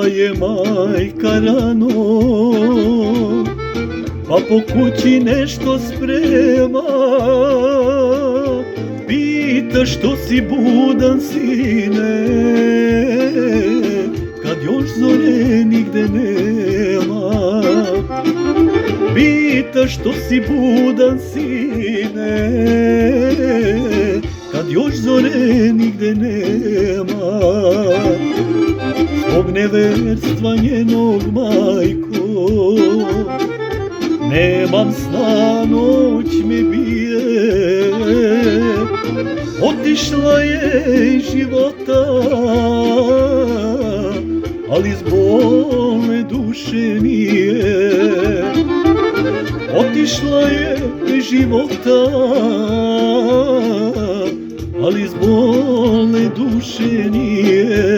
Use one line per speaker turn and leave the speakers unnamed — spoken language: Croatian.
je majka rano, pa po kući nešto sprema. Pita što si budan, sine, kad još zore nigde nema. Pita što si budan, sine, kad još zore nigde nema. Zbog neverstva njenog, majko, nemam sna, noć me bije. Otišla je iz života, ali s bolne duše nije. Otišla je iz života, ali s bolne duše nije.